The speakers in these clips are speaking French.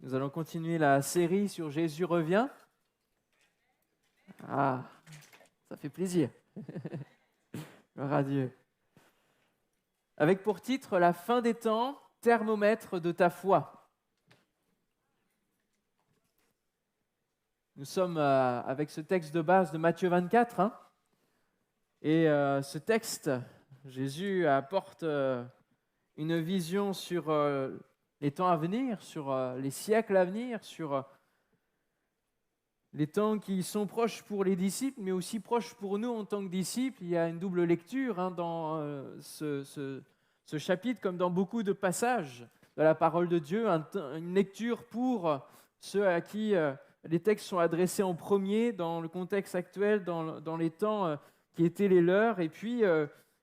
Nous allons continuer la série sur Jésus revient. Ah, ça fait plaisir. Gloire à Dieu. Avec pour titre La fin des temps, thermomètre de ta foi. Nous sommes avec ce texte de base de Matthieu 24. Et ce texte, Jésus apporte une vision sur les temps à venir, sur les siècles à venir, sur les temps qui sont proches pour les disciples, mais aussi proches pour nous en tant que disciples. Il y a une double lecture dans ce chapitre, comme dans beaucoup de passages de la parole de Dieu. Une lecture pour ceux à qui les textes sont adressés en premier, dans le contexte actuel, dans les temps qui étaient les leurs, et puis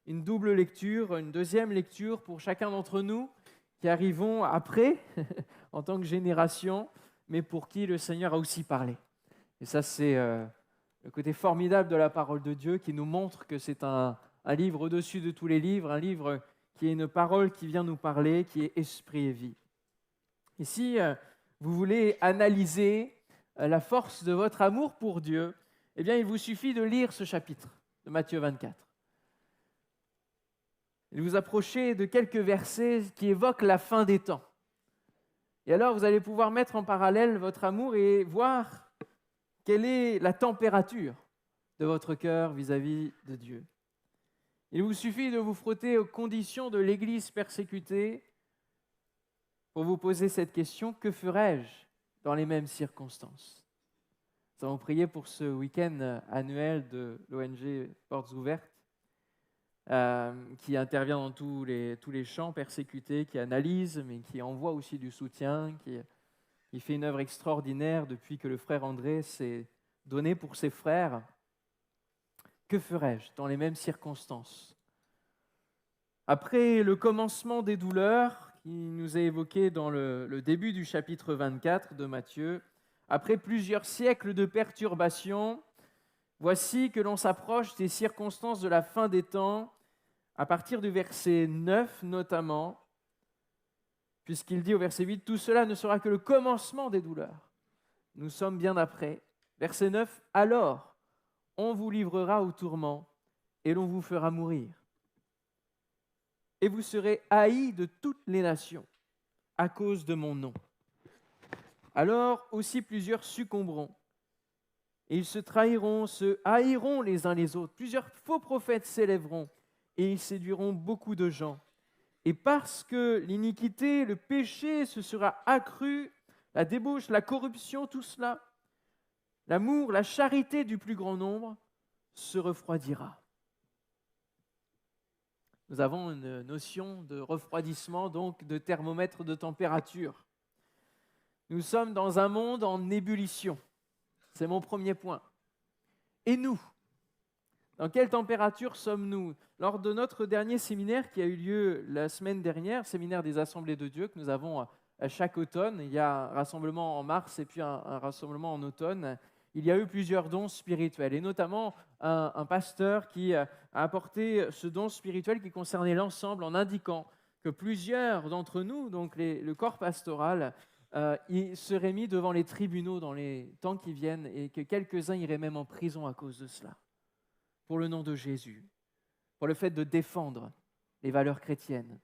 une double lecture, une deuxième lecture pour chacun d'entre nous qui arrivons après, en tant que génération, mais pour qui le Seigneur a aussi parlé. Et ça, c'est le côté formidable de la parole de Dieu qui nous montre que c'est un livre au-dessus de tous les livres, un livre qui est une parole qui vient nous parler, qui est esprit et vie. Et si vous voulez analyser la force de votre amour pour Dieu, eh bien, il vous suffit de lire ce chapitre de Matthieu 24. Et vous approchez de quelques versets qui évoquent la fin des temps. Et alors, vous allez pouvoir mettre en parallèle votre amour et voir quelle est la température de votre cœur vis-à-vis de Dieu. Il vous suffit de vous frotter aux conditions de l'Église persécutée pour vous poser cette question: que ferais-je dans les mêmes circonstances? Nous avons prié pour ce week-end annuel de l'ONG Portes Ouvertes, qui intervient dans tous les champs persécutés, qui analyse, mais qui envoie aussi du soutien, qui fait une œuvre extraordinaire depuis que le frère André s'est donné pour ses frères. Que ferais-je dans les mêmes circonstances? Après le commencement des douleurs, qui nous est évoqué dans le début du chapitre 24 de Matthieu, après plusieurs siècles de perturbations, voici que l'on s'approche des circonstances de la fin des temps, à partir du verset 9 notamment, puisqu'il dit au verset 8, « Tout cela ne sera que le commencement des douleurs. » Nous sommes bien après. Verset 9, « Alors, on vous livrera au tourment et l'on vous fera mourir. Et vous serez haïs de toutes les nations à cause de mon nom. Alors aussi plusieurs succomberont. Et ils se trahiront, se haïront les uns les autres. Plusieurs faux prophètes s'élèveront et ils séduiront beaucoup de gens. Et parce que l'iniquité, le péché se sera accru, la débauche, la corruption, tout cela, l'amour, la charité du plus grand nombre se refroidira. » Nous avons une notion de refroidissement, donc de thermomètre de température. Nous sommes dans un monde en ébullition. C'est mon premier point. Et nous, dans quelle température sommes-nous? Lors de notre dernier séminaire qui a eu lieu la semaine dernière, séminaire des Assemblées de Dieu que nous avons à chaque automne, il y a un rassemblement en mars et puis un rassemblement en automne, il y a eu plusieurs dons spirituels, et notamment un pasteur qui a apporté ce don spirituel qui concernait l'ensemble en indiquant que plusieurs d'entre nous, donc le corps pastoral, il serait mis devant les tribunaux dans les temps qui viennent et que quelques-uns iraient même en prison à cause de cela, pour le nom de Jésus, pour le fait de défendre les valeurs chrétiennes.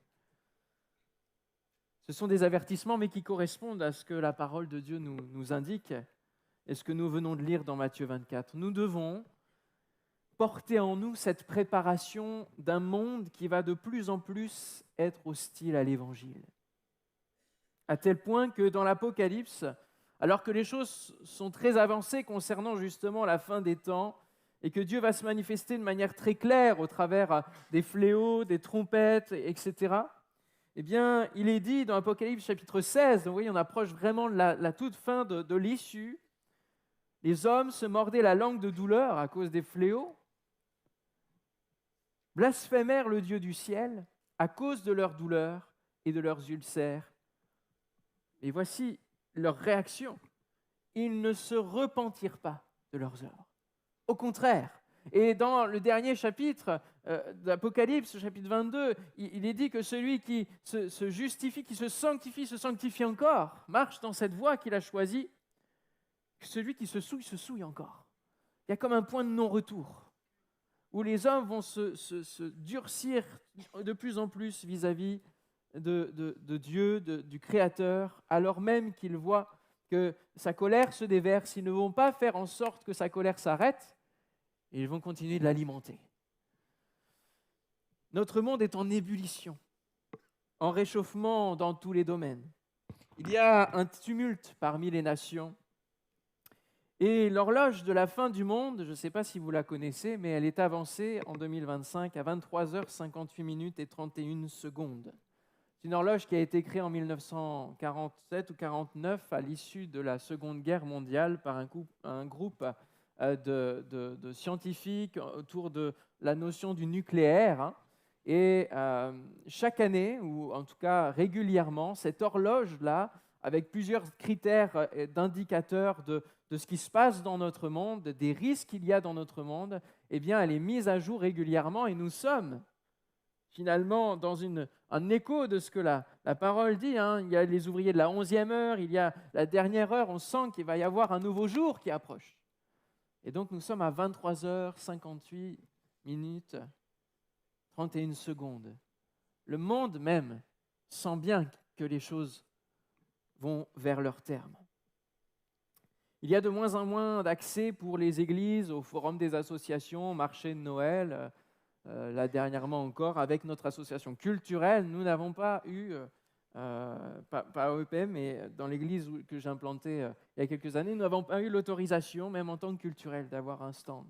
Ce sont des avertissements, mais qui correspondent à ce que la parole de Dieu nous indique et ce que nous venons de lire dans Matthieu 24. Nous devons porter en nous cette préparation d'un monde qui va de plus en plus être hostile à l'Évangile. À tel point que dans l'Apocalypse, alors que les choses sont très avancées concernant justement la fin des temps, et que Dieu va se manifester de manière très claire au travers des fléaux, des trompettes, etc., eh bien, il est dit dans Apocalypse chapitre 16, donc vous voyez, on approche vraiment de la toute fin de l'issue, les hommes se mordaient la langue de douleur à cause des fléaux, blasphémèrent le Dieu du ciel à cause de leurs douleurs et de leurs ulcères. Et voici leur réaction. Ils ne se repentirent pas de leurs œuvres. Au contraire, Et dans le dernier chapitre d'Apocalypse, chapitre 22, il est dit que celui qui se justifie, qui se sanctifie encore, marche dans cette voie qu'il a choisie. Celui qui se souille encore. Il y a comme un point de non-retour, où les hommes vont se durcir de plus en plus vis-à-vis de Dieu, du Créateur, alors même qu'ils voient que sa colère se déverse. Ils ne vont pas faire en sorte que sa colère s'arrête, et ils vont continuer de l'alimenter. Notre monde est en ébullition, en réchauffement dans tous les domaines. Il y a un tumulte parmi les nations. Et l'horloge de la fin du monde, je ne sais pas si vous la connaissez, mais elle est avancée en 2025 à 23h58 et 31 secondes. C'est une horloge qui a été créée en 1947 ou 1949 à l'issue de la Seconde Guerre mondiale par un groupe de scientifiques autour de la notion du nucléaire. Hein. Et chaque année, ou en tout cas régulièrement, cette horloge-là, avec plusieurs critères d'indicateurs de ce qui se passe dans notre monde, des risques qu'il y a dans notre monde, eh bien, elle est mise à jour régulièrement et nous sommes finalement dans un écho de ce que la parole dit. Hein. Il y a les ouvriers de la 11e heure, il y a la dernière heure, on sent qu'il va y avoir un nouveau jour qui approche. Et donc nous sommes à 23h58 31 secondes. Le monde même sent bien que les choses vont vers leur terme. Il y a de moins en moins d'accès pour les églises au forum des associations, au marché de Noël. Là dernièrement encore, avec notre association culturelle, nous n'avons pas eu, pas à EPM, mais dans l'église que j'ai implantée il y a quelques années, nous n'avons pas eu l'autorisation, même en tant que culturel, d'avoir un stand.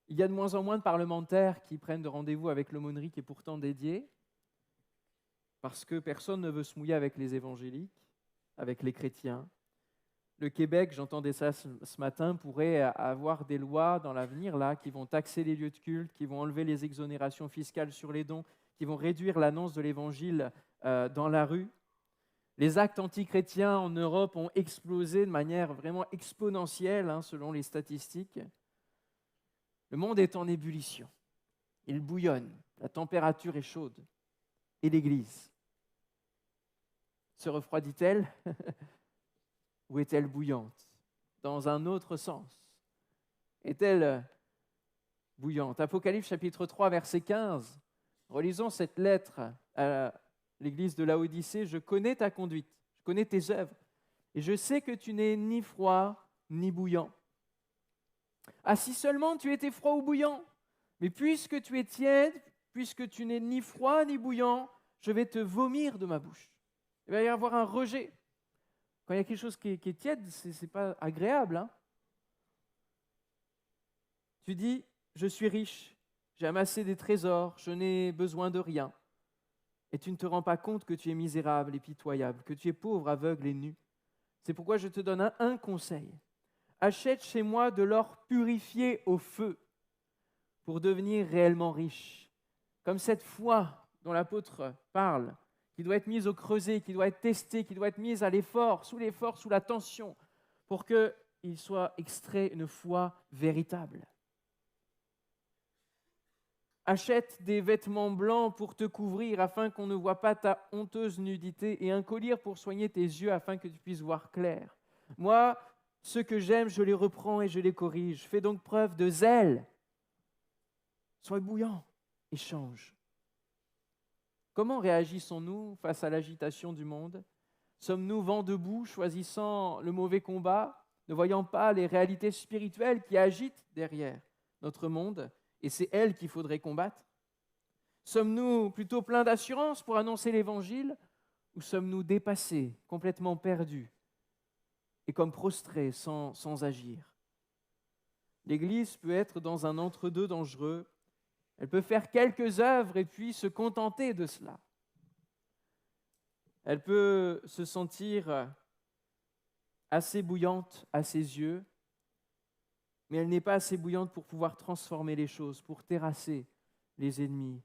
Il y a de moins en moins de parlementaires qui prennent de rendez-vous avec l'aumônerie qui est pourtant dédiée, parce que personne ne veut se mouiller avec les évangéliques, avec les chrétiens. Le Québec, j'entendais ça ce matin, pourrait avoir des lois dans l'avenir là, qui vont taxer les lieux de culte, qui vont enlever les exonérations fiscales sur les dons, qui vont réduire l'annonce de l'évangile dans la rue. Les actes antichrétiens en Europe ont explosé de manière vraiment exponentielle, hein, selon les statistiques. Le monde est en ébullition. Il bouillonne, la température est chaude. Et l'Église se refroidit-elle ? Ou est-elle bouillante? Dans un autre sens, est-elle bouillante? Apocalypse chapitre 3, verset 15. Relisons cette lettre à l'église de Laodicée. Je connais ta conduite, je connais tes œuvres, et je sais que tu n'es ni froid ni bouillant. Ah, si seulement tu étais froid ou bouillant, mais puisque tu es tiède, puisque tu n'es ni froid ni bouillant, je vais te vomir de ma bouche. Il va y avoir un rejet. Quand il y a quelque chose qui est tiède, ce n'est pas agréable. Hein. Tu dis, je suis riche, j'ai amassé des trésors, je n'ai besoin de rien. Et tu ne te rends pas compte que tu es misérable et pitoyable, que tu es pauvre, aveugle et nu. C'est pourquoi je te donne un conseil. Achète chez moi de l'or purifié au feu pour devenir réellement riche. Comme cette foi dont l'apôtre parle, qui doit être mise au creuset, qui doit être testée, qui doit être mise à l'effort, sous la tension, pour qu'il soit extrait une foi véritable. Achète des vêtements blancs pour te couvrir, afin qu'on ne voit pas ta honteuse nudité, et un collier pour soigner tes yeux, afin que tu puisses voir clair. Moi, ceux que j'aime, je les reprends et je les corrige. Fais donc preuve de zèle. Sois bouillant et change. Comment réagissons-nous face à l'agitation du monde? Sommes-nous vent debout, choisissant le mauvais combat, ne voyant pas les réalités spirituelles qui agitent derrière notre monde, et c'est elles qu'il faudrait combattre? Sommes-nous plutôt pleins d'assurance pour annoncer l'Évangile, ou sommes-nous dépassés, complètement perdus, et comme prostrés sans agir? L'Église peut être dans un entre-deux dangereux. Elle peut faire quelques œuvres et puis se contenter de cela. Elle peut se sentir assez bouillante à ses yeux, mais elle n'est pas assez bouillante pour pouvoir transformer les choses, pour terrasser les ennemis.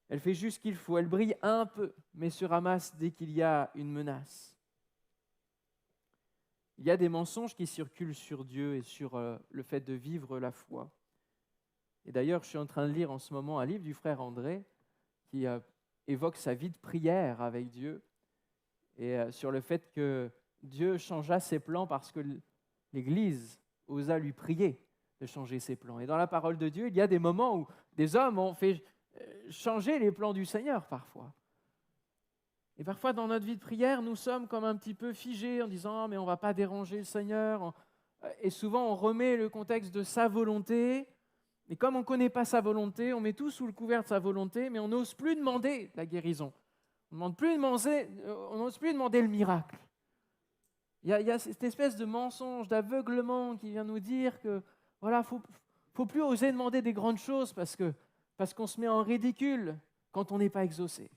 Elle fait juste ce qu'il faut, elle brille un peu, mais se ramasse dès qu'il y a une menace. Il y a des mensonges qui circulent sur Dieu et sur le fait de vivre la foi. Et d'ailleurs, je suis en train de lire en ce moment un livre du frère André qui évoque sa vie de prière avec Dieu et sur le fait que Dieu changea ses plans parce que l'Église osa lui prier de changer ses plans. Et dans la parole de Dieu, il y a des moments où des hommes ont fait changer les plans du Seigneur parfois. Et parfois, dans notre vie de prière, nous sommes comme un petit peu figés en disant « mais on ne va pas déranger le Seigneur ». Et souvent, on remet le contexte de sa volonté. Et comme on ne connaît pas sa volonté, on met tout sous le couvert de sa volonté, mais on n'ose plus demander la guérison. On n'ose plus demander le miracle. Il y a cette espèce de mensonge, d'aveuglement qui vient nous dire que voilà, faut plus oser demander des grandes choses parce qu'on se met en ridicule quand on n'est pas exaucé.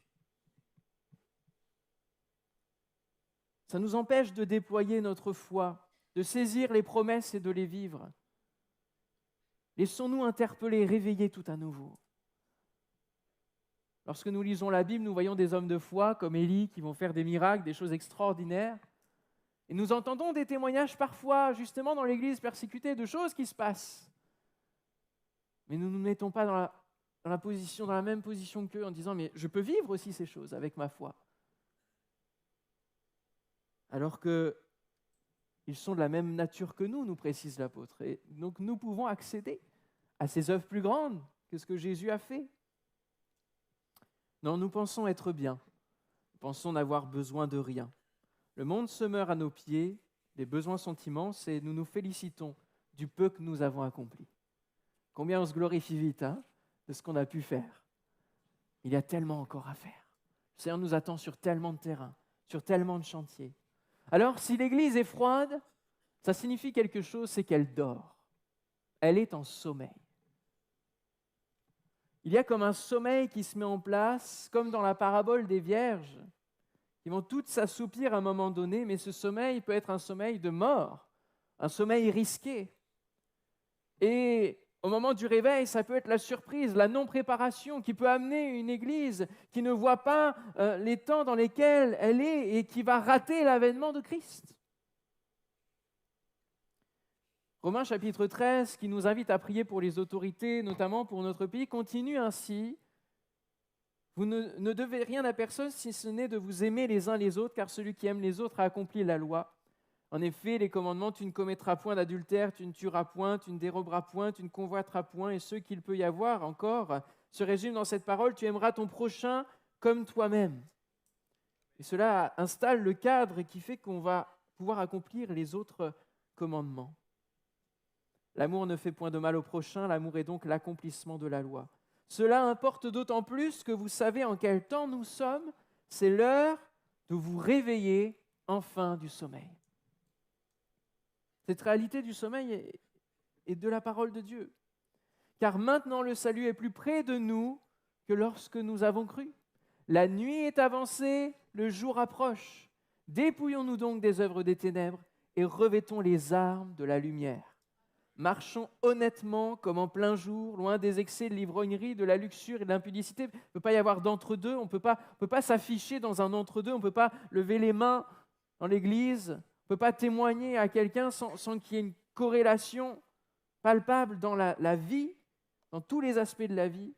Ça nous empêche de déployer notre foi, de saisir les promesses et de les vivre. Laissons-nous interpeller, réveiller tout à nouveau. Lorsque nous lisons la Bible, nous voyons des hommes de foi comme Élie qui vont faire des miracles, des choses extraordinaires. Et nous entendons des témoignages parfois, justement dans l'Église persécutée, de choses qui se passent. Mais nous ne nous mettons pas dans la même position qu'eux en disant « mais je peux vivre aussi ces choses avec ma foi ». Alors qu'ils sont de la même nature que nous précise l'apôtre. Et donc nous pouvons accéder à ces œuvres plus grandes que ce que Jésus a fait. Non, nous pensons être bien. Nous pensons n'avoir besoin de rien. Le monde se meurt à nos pieds, les besoins sont immenses et nous nous félicitons du peu que nous avons accompli. Combien on se glorifie vite de ce qu'on a pu faire. Il y a tellement encore à faire. Le Seigneur nous attend sur tellement de terrain, sur tellement de chantiers. Alors, si l'Église est froide, ça signifie quelque chose, c'est qu'elle dort. Elle est en sommeil. Il y a comme un sommeil qui se met en place, comme dans la parabole des vierges, qui vont toutes s'assoupir à un moment donné, mais ce sommeil peut être un sommeil de mort, un sommeil risqué. Et au moment du réveil, ça peut être la surprise, la non-préparation qui peut amener une église qui ne voit pas les temps dans lesquels elle est et qui va rater l'avènement de Christ. Romains chapitre 13, qui nous invite à prier pour les autorités, notamment pour notre pays, continue ainsi. Vous ne devez rien à personne si ce n'est de vous aimer les uns les autres, car celui qui aime les autres a accompli la loi. En effet, les commandements, tu ne commettras point d'adultère, tu ne tueras point, tu ne déroberas point, tu ne convoiteras point, et ceux qu'il peut y avoir encore se résument dans cette parole, tu aimeras ton prochain comme toi-même. Et cela installe le cadre qui fait qu'on va pouvoir accomplir les autres commandements. L'amour ne fait point de mal au prochain, l'amour est donc l'accomplissement de la loi. Cela importe d'autant plus que vous savez en quel temps nous sommes, c'est l'heure de vous réveiller enfin du sommeil. Cette réalité du sommeil est de la parole de Dieu. Car maintenant le salut est plus près de nous que lorsque nous avons cru. La nuit est avancée, le jour approche. Dépouillons-nous donc des œuvres des ténèbres et revêtons les armes de la lumière. Marchons honnêtement comme en plein jour, loin des excès de l'ivrognerie, de la luxure et de l'impudicité. Il ne peut pas y avoir d'entre-deux, on ne peut pas s'afficher dans un entre-deux, on ne peut pas lever les mains dans l'église, on ne peut pas témoigner à quelqu'un sans qu'il y ait une corrélation palpable dans la vie, dans tous les aspects de la vie.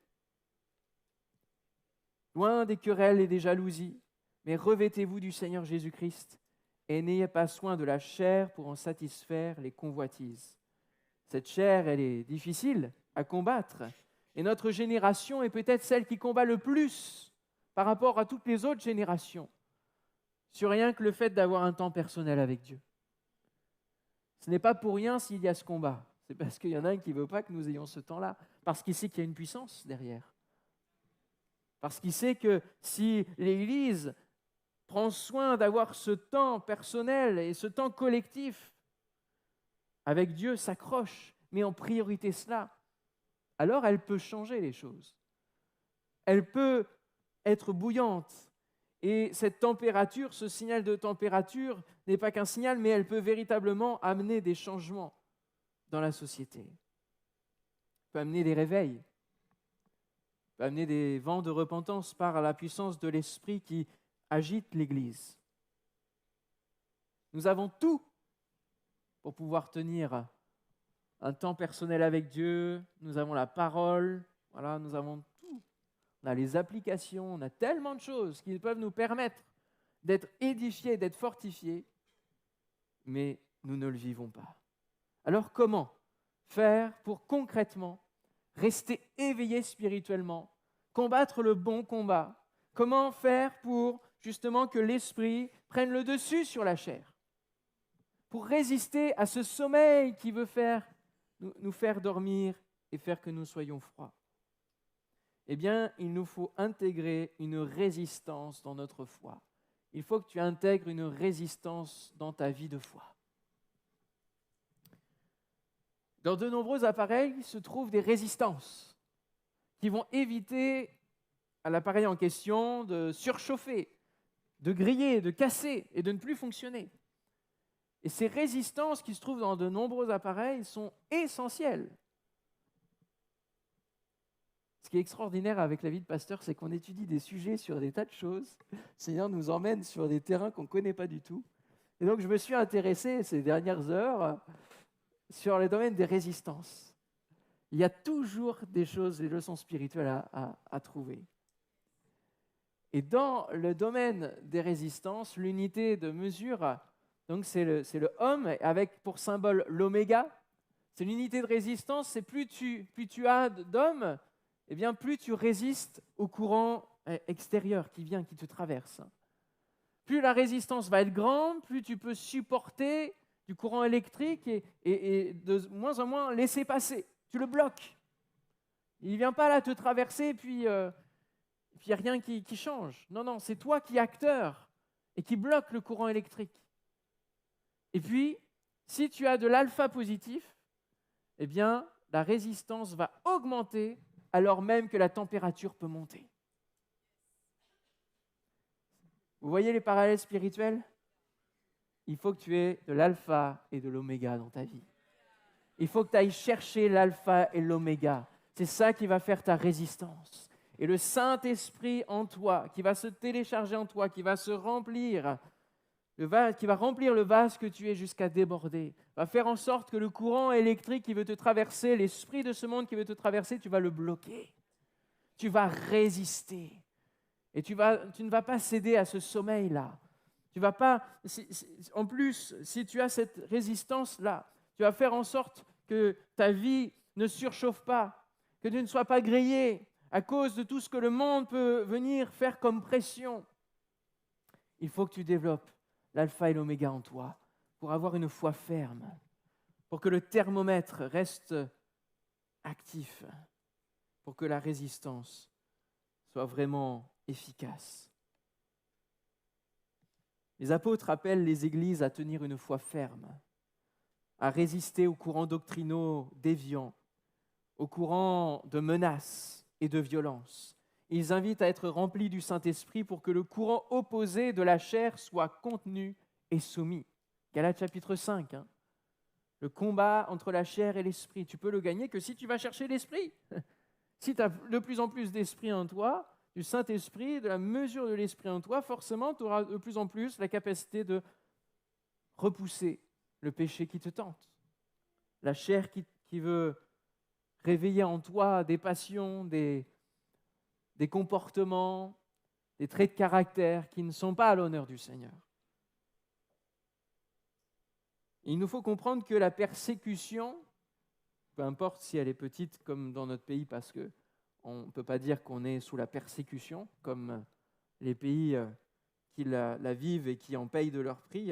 Loin des querelles et des jalousies, mais revêtez-vous du Seigneur Jésus-Christ et n'ayez pas soin de la chair pour en satisfaire les convoitises. Cette chair, elle est difficile à combattre. Et notre génération est peut-être celle qui combat le plus par rapport à toutes les autres générations, sur rien que le fait d'avoir un temps personnel avec Dieu. Ce n'est pas pour rien s'il y a ce combat. C'est parce qu'il y en a un qui ne veut pas que nous ayons ce temps-là, parce qu'il sait qu'il y a une puissance derrière. Parce qu'il sait que si l'Église prend soin d'avoir ce temps personnel et ce temps collectif, avec Dieu, s'accroche, met en priorité cela, alors elle peut changer les choses. Elle peut être bouillante. Et cette température, ce signal de température n'est pas qu'un signal, mais elle peut véritablement amener des changements dans la société. Elle peut amener des réveils, elle peut amener des vents de repentance par la puissance de l'Esprit qui agite l'Église. Nous avons tout pour pouvoir tenir un temps personnel avec Dieu. Nous avons la parole, voilà, nous avons tout. On a les applications, on a tellement de choses qui peuvent nous permettre d'être édifiés, d'être fortifiés, mais nous ne le vivons pas. Alors comment faire pour concrètement rester éveillé spirituellement, combattre le bon combat? Comment faire pour justement que l'esprit prenne le dessus sur la chair? Pour résister à ce sommeil qui veut nous faire dormir et faire que nous soyons froids. Eh bien, il nous faut intégrer une résistance dans notre foi. Il faut que tu intègres une résistance dans ta vie de foi. Dans de nombreux appareils se trouvent des résistances qui vont éviter à l'appareil en question de surchauffer, de griller, de casser et de ne plus fonctionner. Et ces résistances qui se trouvent dans de nombreux appareils sont essentielles. Ce qui est extraordinaire avec la vie de pasteur, c'est qu'on étudie des sujets sur des tas de choses. Le Seigneur nous emmène sur des terrains qu'on ne connaît pas du tout. Et donc, je me suis intéressé ces dernières heures sur les domaines des résistances. Il y a toujours des choses, des leçons spirituelles à trouver. Et dans le domaine des résistances, l'unité de mesure, donc c'est le ohm avec pour symbole l'oméga. C'est l'unité de résistance, c'est plus tu as d'ohm, eh bien plus tu résistes au courant extérieur qui vient, qui te traverse. Plus la résistance va être grande, plus tu peux supporter du courant électrique et de moins en moins laisser passer. Tu le bloques. Il ne vient pas là te traverser et puis il n'y a rien qui change. Non, c'est toi qui es acteur et qui bloque le courant électrique. Et puis, si tu as de l'alpha positif, eh bien, la résistance va augmenter alors même que la température peut monter. Vous voyez les parallèles spirituels ? Il faut que tu aies de l'alpha et de l'oméga dans ta vie. Il faut que tu ailles chercher l'alpha et l'oméga. C'est ça qui va faire ta résistance. Et le Saint-Esprit en toi, qui va se télécharger en toi, qui va se remplir, qui va remplir le vase que tu es jusqu'à déborder, va faire en sorte que le courant électrique qui veut te traverser, l'esprit de ce monde qui veut te traverser, tu vas le bloquer. Tu vas résister. Et tu ne vas pas céder à ce sommeil-là. Tu vas pas. En plus, si tu as cette résistance-là, tu vas faire en sorte que ta vie ne surchauffe pas, que tu ne sois pas grillé à cause de tout ce que le monde peut venir faire comme pression. Il faut que tu développes l'alpha et l'oméga en toi pour avoir une foi ferme, pour que le thermomètre reste actif, pour que la résistance soit vraiment efficace. Les apôtres appellent les églises à tenir une foi ferme, à résister aux courants doctrinaux déviants, aux courants de menaces et de violence. Ils invitent à être remplis du Saint-Esprit pour que le courant opposé de la chair soit contenu et soumis. Galates chapitre 5. Le combat entre la chair et l'esprit, tu peux le gagner que si tu vas chercher l'esprit. Si tu as de plus en plus d'esprit en toi, du Saint-Esprit, de la mesure de l'Esprit en toi, forcément, tu auras de plus en plus la capacité de repousser le péché qui te tente. La chair qui veut réveiller en toi des passions, des comportements, des traits de caractère qui ne sont pas à l'honneur du Seigneur. Il nous faut comprendre que la persécution, peu importe si elle est petite comme dans notre pays, parce que on ne peut pas dire qu'on est sous la persécution, comme les pays qui la vivent et qui en payent de leur prix.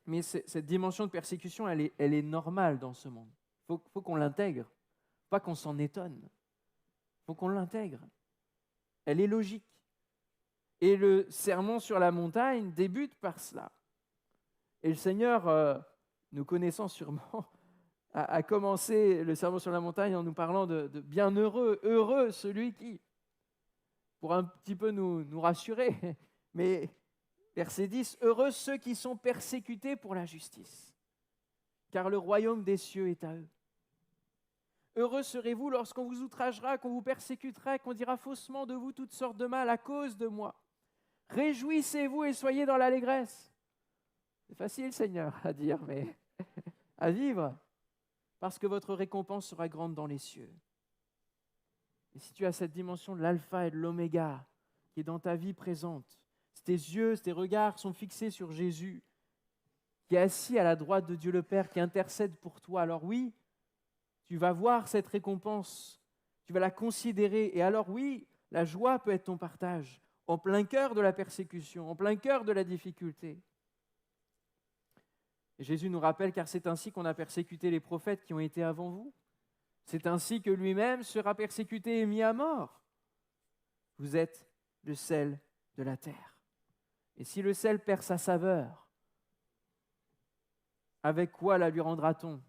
Mais cette dimension de persécution, elle est normale dans ce monde. Il faut qu'on l'intègre, pas qu'on s'en étonne. Il faut qu'on l'intègre. Elle est logique. Et le sermon sur la montagne débute par cela. Et le Seigneur, nous connaissant sûrement, a commencé le sermon sur la montagne en nous parlant de bienheureux, heureux celui qui, pour un petit peu nous rassurer, mais verset 10, heureux ceux qui sont persécutés pour la justice, car le royaume des cieux est à eux. Heureux serez-vous lorsqu'on vous outragera, qu'on vous persécutera, qu'on dira faussement de vous toutes sortes de mal à cause de moi. Réjouissez-vous et soyez dans l'allégresse. C'est facile, Seigneur, à dire, mais à vivre, parce que votre récompense sera grande dans les cieux. Et si tu as cette dimension de l'alpha et de l'oméga qui est dans ta vie présente, si tes yeux, tes regards sont fixés sur Jésus, qui est assis à la droite de Dieu le Père, qui intercède pour toi, alors oui, tu vas voir cette récompense, tu vas la considérer, et alors oui, la joie peut être ton partage, en plein cœur de la persécution, en plein cœur de la difficulté. Et Jésus nous rappelle, car c'est ainsi qu'on a persécuté les prophètes qui ont été avant vous. C'est ainsi que lui-même sera persécuté et mis à mort. Vous êtes le sel de la terre. Et si le sel perd sa saveur, avec quoi la lui rendra-t-on ?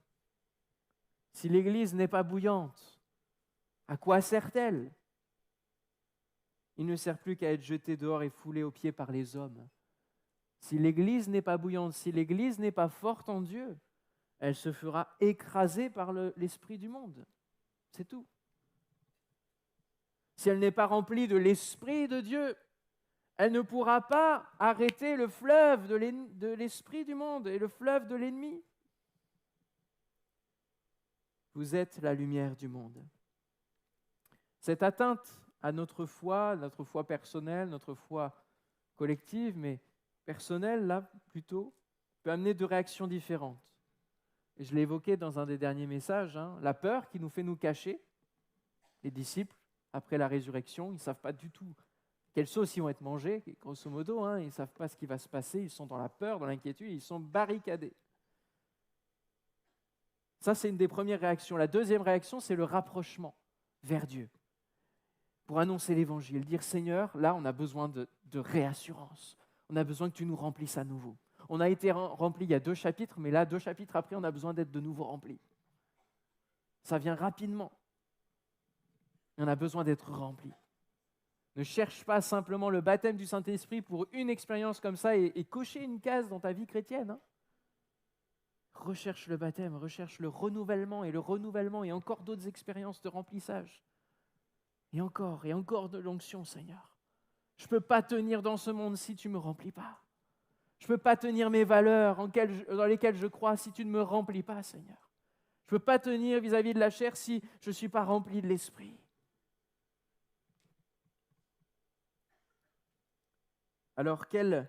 Si l'Église n'est pas bouillante, à quoi sert-elle ? Il ne sert plus qu'à être jeté dehors et foulé aux pieds par les hommes. Si l'Église n'est pas bouillante, si l'Église n'est pas forte en Dieu, elle se fera écraser par l'esprit du monde. C'est tout. Si elle n'est pas remplie de l'Esprit de Dieu, elle ne pourra pas arrêter le fleuve de l'esprit du monde et le fleuve de l'ennemi. Vous êtes la lumière du monde. Cette atteinte à notre foi personnelle, notre foi collective, mais personnelle, là, plutôt, peut amener deux réactions différentes. Et je l'ai évoqué dans un des derniers messages, la peur qui nous fait nous cacher. Les disciples, après la résurrection, ils ne savent pas du tout quelles sauces ils vont être mangés, grosso modo, ils ne savent pas ce qui va se passer, ils sont dans la peur, dans l'inquiétude, ils sont barricadés. Ça, c'est une des premières réactions. La deuxième réaction, c'est le rapprochement vers Dieu. Pour annoncer l'Évangile, dire « Seigneur, là, on a besoin de réassurance. On a besoin que tu nous remplisses à nouveau. On a été remplis il y a 2 chapitres, mais là, 2 chapitres après, on a besoin d'être de nouveau remplis. » Ça vient rapidement. On a besoin d'être remplis. Ne cherche pas simplement le baptême du Saint-Esprit pour une expérience comme ça et cocher une case dans ta vie chrétienne. Recherche le baptême, recherche le renouvellement et encore d'autres expériences de remplissage. Et encore de l'onction, Seigneur. Je ne peux pas tenir dans ce monde si tu ne me remplis pas. Je ne peux pas tenir mes valeurs dans lesquelles je crois si tu ne me remplis pas, Seigneur. Je ne peux pas tenir vis-à-vis de la chair si je ne suis pas rempli de l'Esprit. Alors, quelle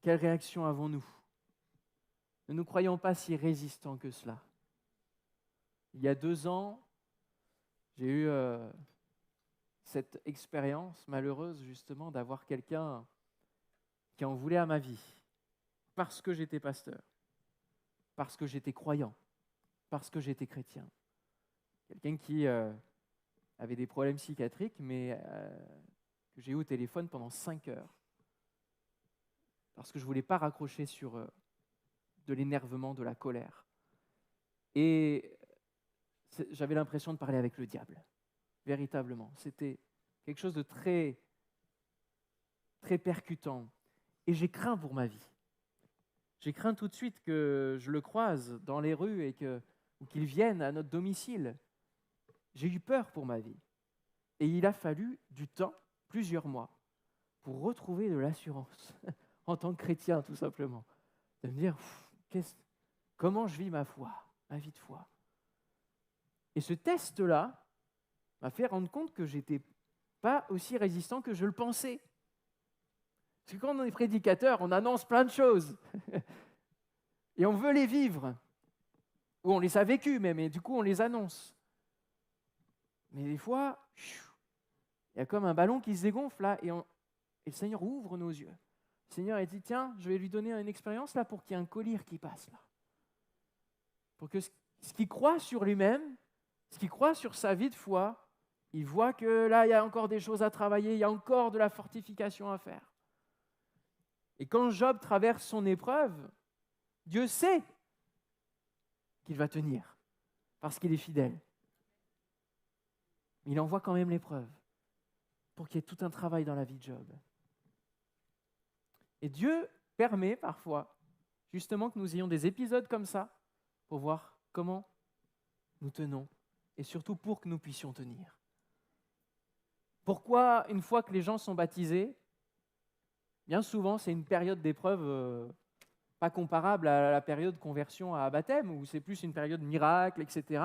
réaction avons-nous ? Ne nous croyons pas si résistants que cela. Il y a 2 ans, j'ai eu cette expérience malheureuse justement d'avoir quelqu'un qui en voulait à ma vie parce que j'étais pasteur, parce que j'étais croyant, parce que j'étais chrétien. Quelqu'un qui avait des problèmes psychiatriques, mais que j'ai eu au téléphone pendant 5 heures parce que je ne voulais pas raccrocher sur de l'énervement, de la colère. Et j'avais l'impression de parler avec le diable, véritablement. C'était quelque chose de très, très percutant. Et j'ai craint pour ma vie. J'ai craint tout de suite que je le croise dans les rues ou qu'il vienne à notre domicile. J'ai eu peur pour ma vie. Et il a fallu du temps, plusieurs mois, pour retrouver de l'assurance, en tant que chrétien tout simplement. De me dire, comment je vis ma foi, ma vie de foi. Et ce test-là m'a fait rendre compte que je n'étais pas aussi résistant que je le pensais. Parce que quand on est prédicateur, on annonce plein de choses. Et on veut les vivre. Ou on les a vécues même, et du coup on les annonce. Mais des fois, il y a comme un ballon qui se dégonfle là, et le Seigneur ouvre nos yeux. Le Seigneur a dit, tiens, je vais lui donner une expérience là pour qu'il y ait un collier qui passe là. Pour que ce qu'il croit sur lui-même, ce qu'il croit sur sa vie de foi, il voit que là, il y a encore des choses à travailler, il y a encore de la fortification à faire. Et quand Job traverse son épreuve, Dieu sait qu'il va tenir, parce qu'il est fidèle. Mais il envoie quand même l'épreuve, pour qu'il y ait tout un travail dans la vie de Job. Et Dieu permet parfois, justement, que nous ayons des épisodes comme ça, pour voir comment nous tenons, et surtout pour que nous puissions tenir. Pourquoi, une fois que les gens sont baptisés, bien souvent, c'est une période d'épreuve pas comparable à la période conversion à baptême, où c'est plus une période miracle, etc.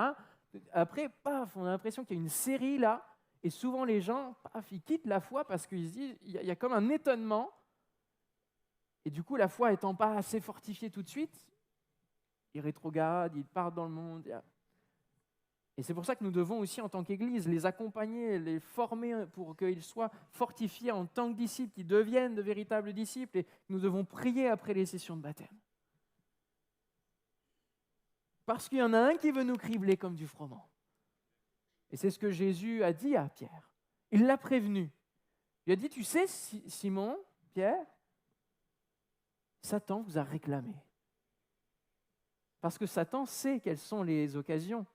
Après, paf, on a l'impression qu'il y a une série là, et souvent les gens, paf, ils quittent la foi parce qu'ils se disent, il y a comme un étonnement, et du coup, la foi étant pas assez fortifiée tout de suite, ils rétrogradent, ils partent dans le monde. Et c'est pour ça que nous devons aussi, en tant qu'Église, les accompagner, les former pour qu'ils soient fortifiés en tant que disciples, qu'ils deviennent de véritables disciples. Et nous devons prier après les sessions de baptême. Parce qu'il y en a un qui veut nous cribler comme du froment. Et c'est ce que Jésus a dit à Pierre. Il l'a prévenu. Il a dit, tu sais, Simon, Pierre, Satan vous a réclamé. Parce que Satan sait quelles sont les occasions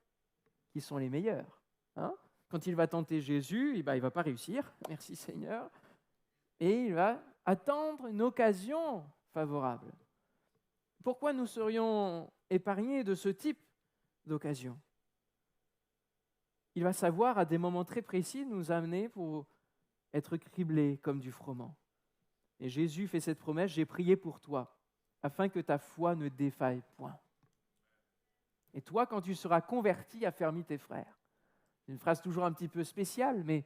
qui sont les meilleures. Hein? Quand il va tenter Jésus, il ne va pas réussir, merci Seigneur, et il va attendre une occasion favorable. Pourquoi nous serions épargnés de ce type d'occasion? Il va savoir à des moments très précis nous amener pour être criblés comme du froment. Et Jésus fait cette promesse, j'ai prié pour toi, afin que ta foi ne défaille point. Et toi, quand tu seras converti, affermis tes frères. C'est une phrase toujours un petit peu spéciale, mais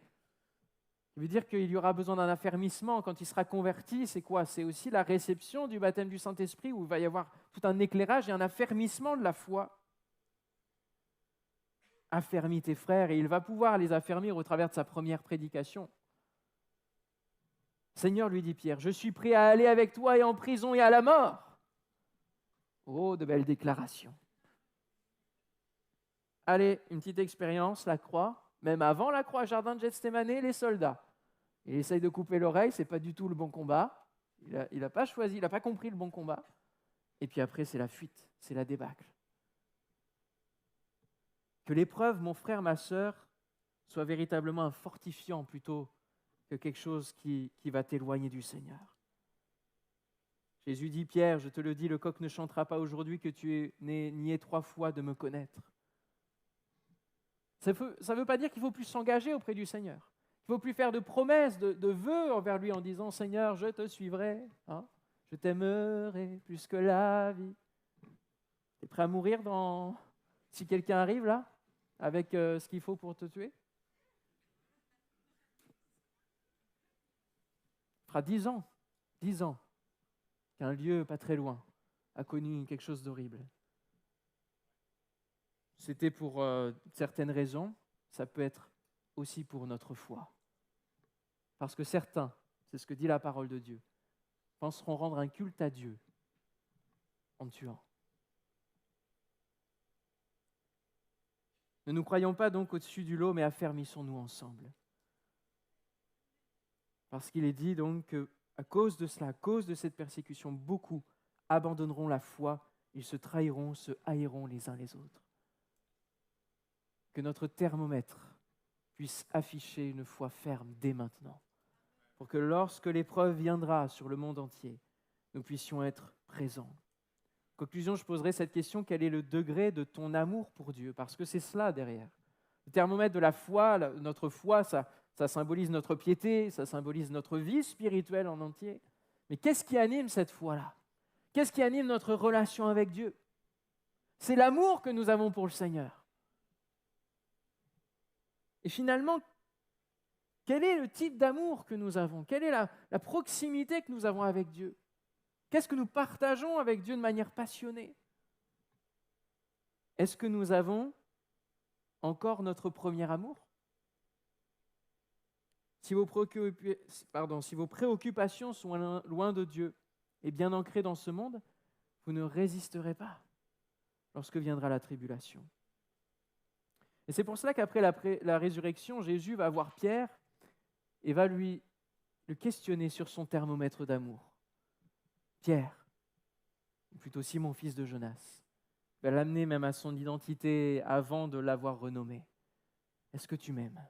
qui veut dire qu'il y aura besoin d'un affermissement. Quand il sera converti, c'est quoi? C'est aussi la réception du baptême du Saint-Esprit, où il va y avoir tout un éclairage et un affermissement de la foi. Affermis tes frères, et il va pouvoir les affermir au travers de sa première prédication. Seigneur, lui dit Pierre, je suis prêt à aller avec toi et en prison et à la mort. Oh, de belles déclarations. Allez, une petite expérience, la croix. Même avant la croix, jardin de Gethsémane, les soldats. Il essaye de couper l'oreille, ce n'est pas du tout le bon combat. Il n'a pas choisi, il n'a pas compris le bon combat. Et puis après, c'est la fuite, c'est la débâcle. Que l'épreuve, mon frère, ma sœur, soit véritablement un fortifiant plutôt que quelque chose qui va t'éloigner du Seigneur. Jésus dit, Pierre, je te le dis, le coq ne chantera pas aujourd'hui que tu n'aies nié 3 fois de me connaître. Ça ne veut pas dire qu'il ne faut plus s'engager auprès du Seigneur. Il ne faut plus faire de promesses, de vœux envers lui en disant « Seigneur, je te suivrai, hein, je t'aimerai plus que la vie. » Tu es prêt à mourir si quelqu'un arrive là, avec ce qu'il faut pour te tuer? Il fera 10 ans qu'un lieu pas très loin a connu quelque chose d'horrible. C'était pour certaines raisons, ça peut être aussi pour notre foi. Parce que certains, c'est ce que dit la parole de Dieu, penseront rendre un culte à Dieu en tuant. Ne nous croyons pas donc au-dessus du lot, mais affermissons-nous ensemble. Parce qu'il est dit donc qu'à cause de cela, à cause de cette persécution, beaucoup abandonneront la foi, ils se trahiront, se haïront les uns les autres. Que notre thermomètre puisse afficher une foi ferme dès maintenant, pour que lorsque l'épreuve viendra sur le monde entier, nous puissions être présents. En conclusion, je poserai cette question, quel est le degré de ton amour pour Dieu? Parce que c'est cela derrière. Le thermomètre de la foi, notre foi, ça symbolise notre piété, ça symbolise notre vie spirituelle en entier. Mais qu'est-ce qui anime cette foi-là? Qu'est-ce qui anime notre relation avec Dieu? C'est l'amour que nous avons pour le Seigneur. Et finalement, quel est le type d'amour que nous avons? Quelle est la proximité que nous avons avec Dieu? Qu'est-ce que nous partageons avec Dieu de manière passionnée? Est-ce que nous avons encore notre premier amour? Si vos préoccupations sont loin de Dieu et bien ancrées dans ce monde, vous ne résisterez pas lorsque viendra la tribulation. Et c'est pour cela qu'après la résurrection, Jésus va voir Pierre et va le questionner sur son thermomètre d'amour. Pierre, ou plutôt Simon, fils de Jonas, va l'amener même à son identité avant de l'avoir renommé. Est-ce que tu m'aimes?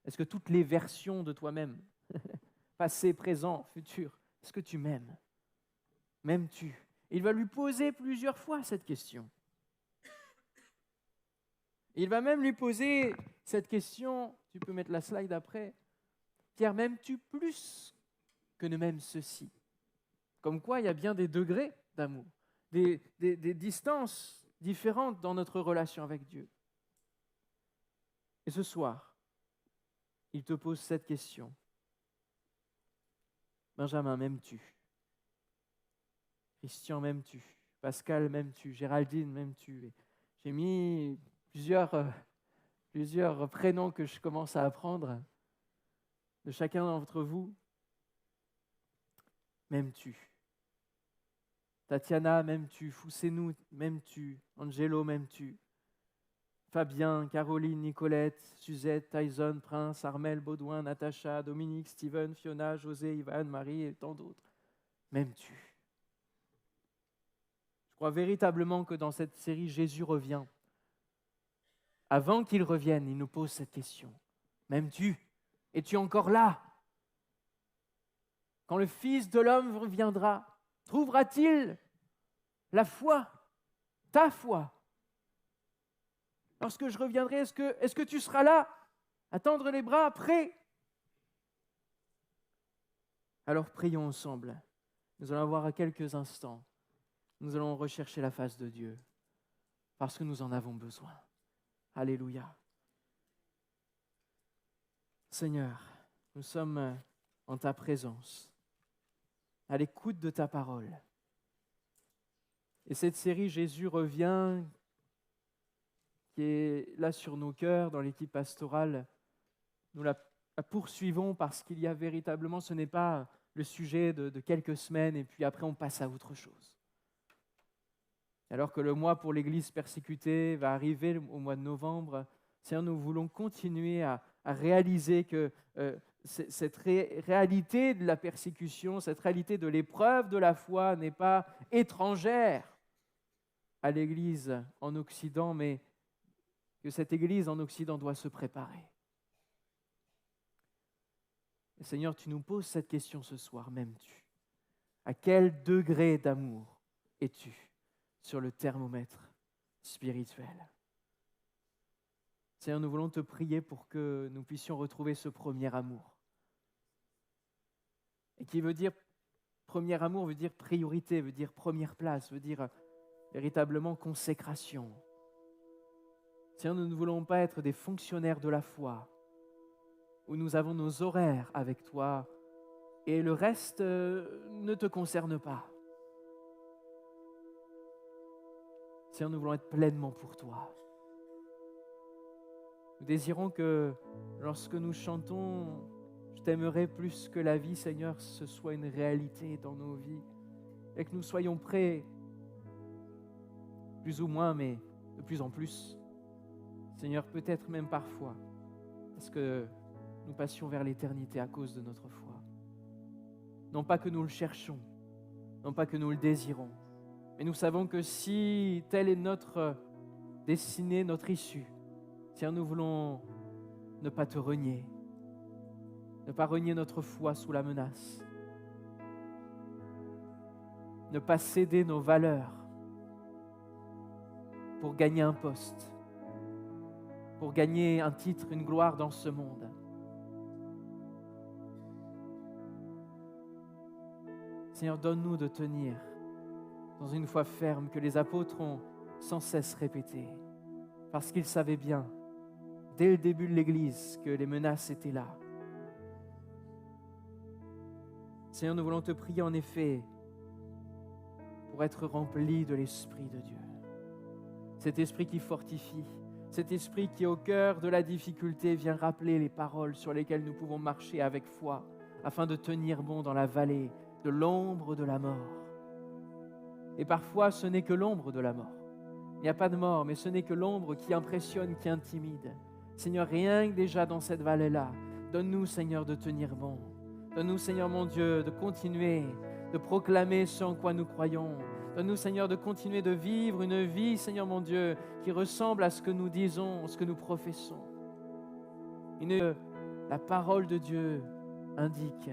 Est-ce que toutes les versions de toi-même, passé, présent, futur, est-ce que tu m'aimes? M'aimes-tu? Il va lui poser plusieurs fois cette question. Il va même lui poser cette question, tu peux mettre la slide après. Pierre, m'aimes-tu plus que ne m'aiment ceux-ci? Comme quoi, il y a bien des degrés d'amour, des distances différentes dans notre relation avec Dieu. Et ce soir, il te pose cette question. Benjamin, m'aimes-tu? Christian, m'aimes-tu? Pascal, m'aimes-tu? Géraldine, m'aimes-tu? J'ai mis plusieurs prénoms que je commence à apprendre de chacun d'entre vous. M'aimes-tu? Tatiana, m'aimes-tu? Foussenou, m'aimes-tu? Angelo, m'aimes-tu? Fabien, Caroline, Nicolette, Suzette, Tyson, Prince, Armel, Baudouin, Natacha, Dominique, Steven, Fiona, José, Ivan, Marie et tant d'autres. M'aimes-tu? Je crois véritablement que dans cette série, Jésus revient. Avant qu'il revienne, il nous pose cette question. M'aimes-tu? Es-tu encore là? Quand le Fils de l'homme reviendra, trouvera-t-il la foi, ta foi? Lorsque je reviendrai, est-ce que tu seras là, à tendre les bras, prêt? Alors prions ensemble. Nous allons avoir à quelques instants. Nous allons rechercher la face de Dieu, parce que nous en avons besoin. Alléluia. Seigneur, nous sommes en ta présence, à l'écoute de ta parole. Et cette série Jésus revient, qui est là sur nos cœurs, dans l'équipe pastorale, nous la poursuivons parce qu'il y a véritablement, ce n'est pas le sujet de quelques semaines et puis après on passe à autre chose. Alors que le mois pour l'Église persécutée va arriver au mois de novembre, Seigneur, nous voulons continuer à réaliser que cette réalité de la persécution, cette réalité de l'épreuve de la foi n'est pas étrangère à l'Église en Occident, mais que cette Église en Occident doit se préparer. Et Seigneur, tu nous poses cette question ce soir, m'aimes-tu? À quel degré d'amour es-tu sur le thermomètre spirituel? Seigneur, nous voulons te prier pour que nous puissions retrouver ce premier amour. Et qui veut dire, premier amour veut dire priorité, veut dire première place, veut dire véritablement consécration. Seigneur, nous ne voulons pas être des fonctionnaires de la foi, où nous avons nos horaires avec toi et le reste ne te concerne pas. Seigneur, nous voulons être pleinement pour toi. Nous désirons que lorsque nous chantons « Je t'aimerai plus que la vie », Seigneur, ce soit une réalité dans nos vies et que nous soyons prêts, plus ou moins, mais de plus en plus, Seigneur, peut-être même parfois, parce que nous passions vers l'éternité à cause de notre foi. Non pas que nous le cherchons, non pas que nous le désirons, mais nous savons que si telle est notre destinée, notre issue, Seigneur, nous voulons ne pas te renier, ne pas renier notre foi sous la menace, ne pas céder nos valeurs pour gagner un poste, pour gagner un titre, une gloire dans ce monde. Seigneur, donne-nous de tenir dans une foi ferme que les apôtres ont sans cesse répétée, parce qu'ils savaient bien, dès le début de l'Église, que les menaces étaient là. Seigneur, nous voulons te prier en effet pour être remplis de l'Esprit de Dieu. Cet Esprit qui fortifie, cet Esprit qui, au cœur de la difficulté, vient rappeler les paroles sur lesquelles nous pouvons marcher avec foi, afin de tenir bon dans la vallée de l'ombre de la mort. Et parfois, ce n'est que l'ombre de la mort. Il n'y a pas de mort, mais ce n'est que l'ombre qui impressionne, qui intimide. Seigneur, rien que déjà dans cette vallée-là, donne-nous, Seigneur, de tenir bon. Donne-nous, Seigneur mon Dieu, de continuer, de proclamer ce en quoi nous croyons. Donne-nous, Seigneur, de continuer de vivre une vie, Seigneur mon Dieu, qui ressemble à ce que nous disons, ce que nous professons. La parole de Dieu indique.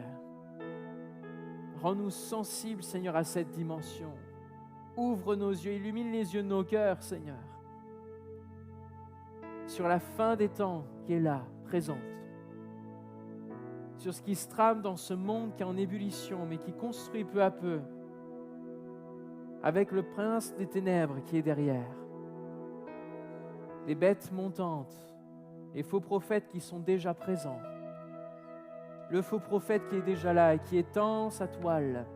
Rends-nous sensibles, Seigneur, à cette dimension. Ouvre nos yeux, illumine les yeux de nos cœurs, Seigneur, sur la fin des temps qui est là, présente, sur ce qui se trame dans ce monde qui est en ébullition, mais qui construit peu à peu avec le prince des ténèbres qui est derrière, les bêtes montantes, les faux prophètes qui sont déjà présents, le faux prophète qui est déjà là et qui étend sa toile.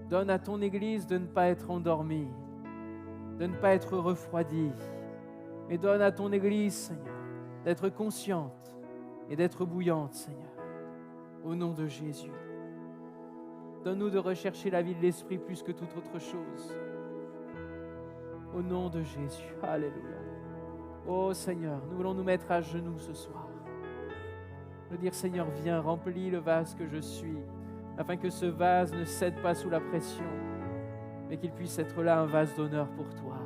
Donne à ton Église de ne pas être endormie, de ne pas être refroidie, mais donne à ton Église, Seigneur, d'être consciente et d'être bouillante, Seigneur, au nom de Jésus. Donne-nous de rechercher la vie de l'Esprit plus que toute autre chose. Au nom de Jésus. Alléluia. Oh Seigneur, nous voulons nous mettre à genoux ce soir. Nous dire, Seigneur, viens, remplis le vase que je suis, afin que ce vase ne cède pas sous la pression, mais qu'il puisse être là un vase d'honneur pour toi.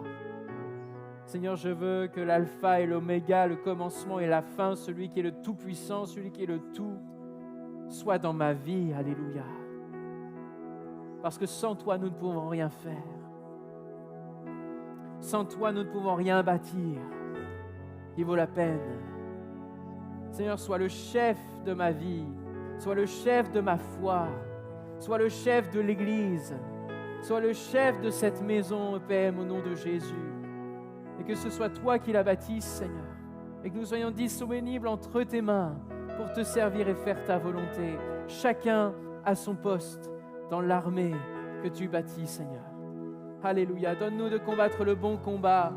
Seigneur, je veux que l'alpha et l'oméga, le commencement et la fin, celui qui est le tout-puissant, celui qui est le tout, soit dans ma vie. Alléluia. Parce que sans toi, nous ne pouvons rien faire. Sans toi, nous ne pouvons rien bâtir qui vaut la peine. Seigneur, sois le chef de ma vie, sois le chef de ma foi, sois le chef de l'Église, sois le chef de cette maison EPM au nom de Jésus. Et que ce soit toi qui la bâtisse, Seigneur, et que nous soyons disponibles entre tes mains pour te servir et faire ta volonté, chacun à son poste dans l'armée que tu bâtis, Seigneur. Alléluia. Donne-nous de combattre le bon combat.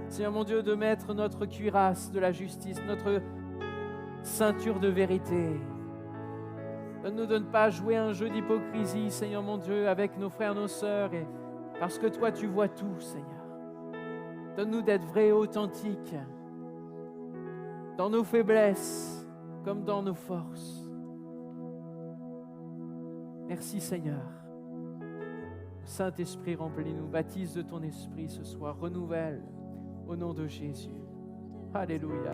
Seigneur mon Dieu, de mettre notre cuirasse de la justice, notre ceinture de vérité. Donne-nous de ne pas jouer un jeu d'hypocrisie, Seigneur mon Dieu, avec nos frères, nos sœurs, et parce que toi, tu vois tout, Seigneur. Donne-nous d'être vrais et authentiques dans nos faiblesses comme dans nos forces. Merci, Seigneur. Saint-Esprit, remplis-nous, baptise de ton esprit ce soir, renouvelle au nom de Jésus. Alléluia.